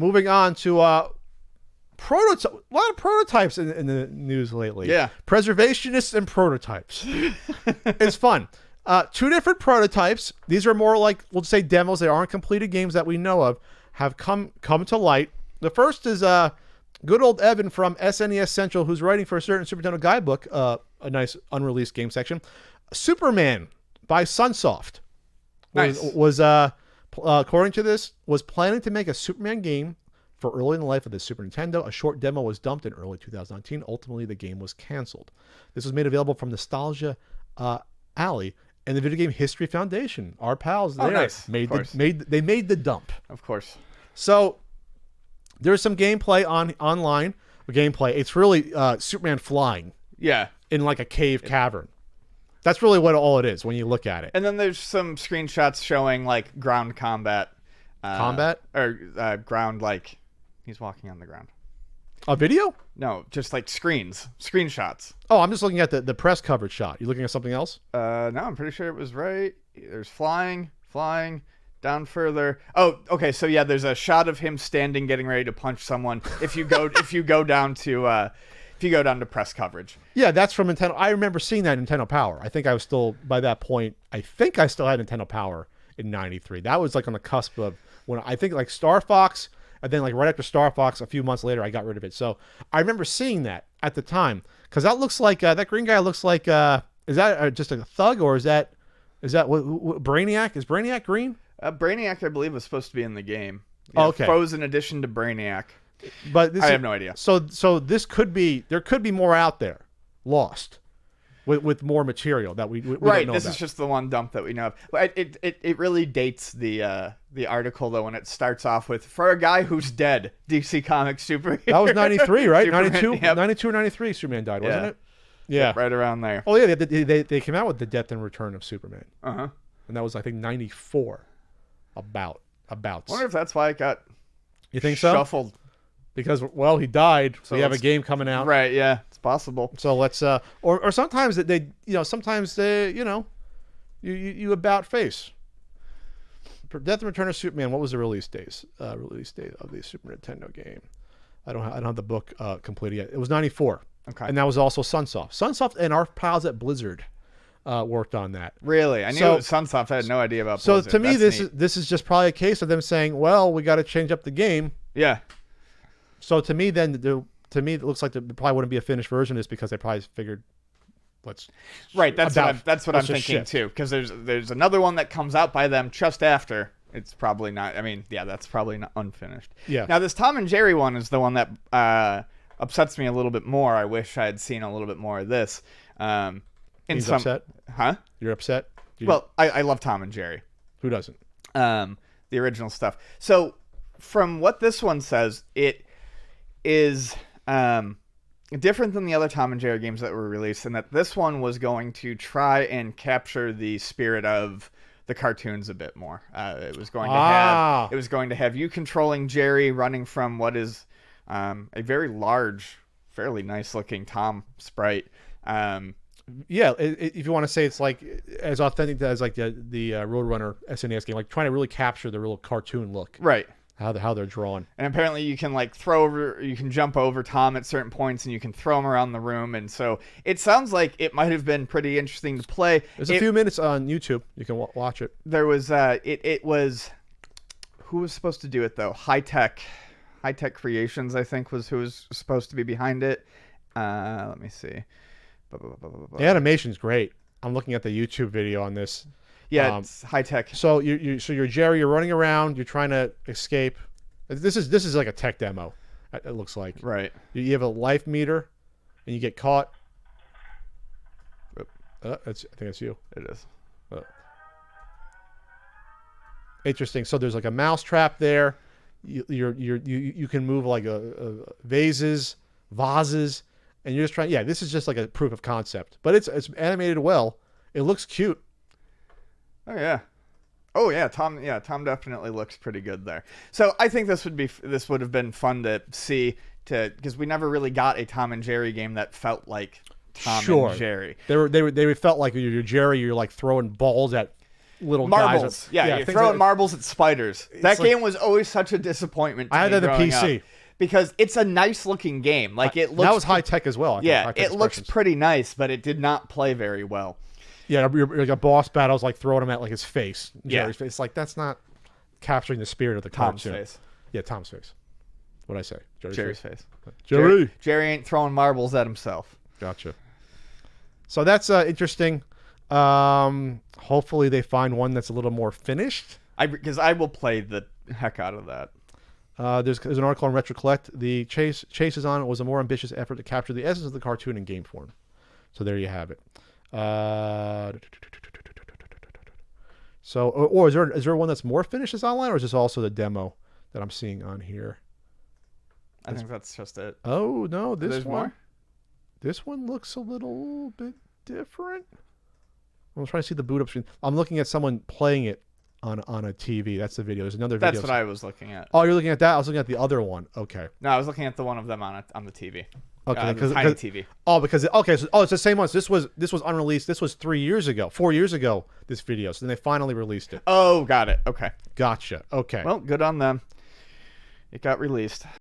moving on to a lot of prototypes in the news lately. Yeah. Preservationists and prototypes. It's fun. 2 different prototypes. These are more like, we'll say, demos. They aren't completed games that we know of. Have come to light. The first is good old Evan from SNES Central, who's writing for a certain Super Nintendo guidebook, a nice unreleased game section. Superman by Sunsoft. Nice. Was according to this, was planning to make a Superman game for early in the life of the Super Nintendo. A short demo was dumped in early 2019. Ultimately, the game was canceled. This was made available from Nostalgia Alley and the Video Game History Foundation. Our pals there nice. made the dump. Of course. So there's some gameplay online. Gameplay. It's really Superman flying. Yeah. In like a cave cavern. That's really what all it is when you look at it. And then there's some screenshots showing like ground combat. Or ground, like he's walking on the ground. A video? No, just like screenshots. Oh, I'm just looking at the press coverage shot. You looking at something else? No, I'm pretty sure it was right. There's flying, down further. Oh, okay. So yeah, there's a shot of him standing, getting ready to punch someone. If you go down to press coverage. Yeah, that's from Nintendo. I remember seeing that in Nintendo Power. I think I was still, by that point, I still had Nintendo Power in 93. That was like on the cusp of when I think like Star Fox, and then like right after Star Fox, a few months later, I got rid of it. So I remember seeing that at the time, because that looks like, that green guy looks like, is that just a thug, or is that what Brainiac? Is Brainiac green? Brainiac, I believe, was supposed to be in the game. Yeah, okay. Frozen edition to Brainiac. But I have no idea. So this could be, there could be more out there, lost, with more material that we don't know This about. is just the one dump that we know of. But it really dates the article though when it starts off with, for a guy who's dead, DC Comics superhero. That was 93, right? Superman, 92, yep. 92 or 93. Superman died, wasn't it? Yeah, Yep, right around there. Oh yeah, they came out with the Death and Return of Superman. And that was, I think, 94. About. I wonder if that's why it got. You think so? Shuffled. Because, well, he died, so we have a game coming out. Right, yeah, it's possible. So let's, or sometimes sometimes they, you about face. Death and Return of Superman, what was the release date of the Super Nintendo game? I don't have the book completed yet. It was 94. Okay. And that was also Sunsoft. Sunsoft and our pals at Blizzard worked on that. Really? I knew it was Sunsoft. I had no idea about So Blizzard. to me, That's this is just probably a case of them saying, well, we got to change up the game. Yeah. So to me, then, it looks like there probably wouldn't be a finished version of this, because they probably figured, That's what I'm thinking too. Because there's another one that comes out by them just after. It's probably not. I mean, yeah, that's probably not unfinished. Yeah. Now this Tom and Jerry one is the one that upsets me a little bit more. I wish I had seen a little bit more of this. He's upset? Huh? You're upset? Well, I love Tom and Jerry. Who doesn't? The original stuff. So from what this one says, it is different than the other Tom and Jerry games that were released, in that this one was going to try and capture the spirit of the cartoons a bit more. It was going to have you controlling Jerry, running from what is a very large, fairly nice looking Tom sprite. Yeah, if you want to say it's like as authentic as like the Roadrunner SNES game, like trying to really capture the real cartoon look, right? How they're drawn. And apparently you can like you can jump over Tom at certain points, and you can throw him around the room. And so it sounds like it might have been pretty interesting to play. There's a few minutes on YouTube. You can watch it. There was it was, who was supposed to do it though? High Tech Creations, I think, was who was supposed to be behind it. Let me see. The animation's great. I'm looking at the YouTube video on this. Yeah, it's High Tech. So you're Jerry. You're running around. You're trying to escape. This is like a tech demo. It looks like. Right. You have a life meter, and you get caught. I think that's you. It is. Interesting. So there's like a mouse trap there. You can move like vases, and you're just trying. Yeah, this is just like a proof of concept, but it's animated well. It looks cute. Oh yeah, Tom definitely looks pretty good there. So I think this would have been fun to see, because we never really got a Tom and Jerry game that felt like Tom and Jerry. They felt like you're Jerry. You're like throwing balls at little marbles. guys. Yeah, you're things throwing like- marbles at spiders. That like- game was always such a disappointment to I had me that on growing PC. up, because it's a nice looking game. Like, it looks that was high tech as well. I think, yeah, high-tech it looks expressions. pretty nice, but it did not play very well. Yeah, like a boss battle's like throwing him at like his face. Yeah. Jerry's face. Like that's not capturing the spirit of the Tom's cartoon. face. Yeah, Tom's face. What'd I say? Jerry's face. Jerry. Jerry ain't throwing marbles at himself. Gotcha. So that's interesting. Hopefully they find one that's a little more finished. Because I will play the heck out of that. There's an article on Retro Collect. The chases on it was a more ambitious effort to capture the essence of the cartoon in game form. So there you have it. So, or is there one that's more finished as online, or is this also the demo that I'm seeing on here? I think that's just it. Oh no, There's more? This one looks a little bit different. I'm trying to see the boot up screen. I'm looking at someone playing it on a TV. That's the video. There's another video. That's what I was looking at. Oh, you're looking at that? I was looking at the other one. Okay. No, I was looking at the one of them on the TV. Okay, the tiny TV. Oh, because it's the same one. So this was unreleased. This was 4 years ago. This video. So then they finally released it. Oh, got it. Okay. Gotcha. Okay. Well, good on them. It got released.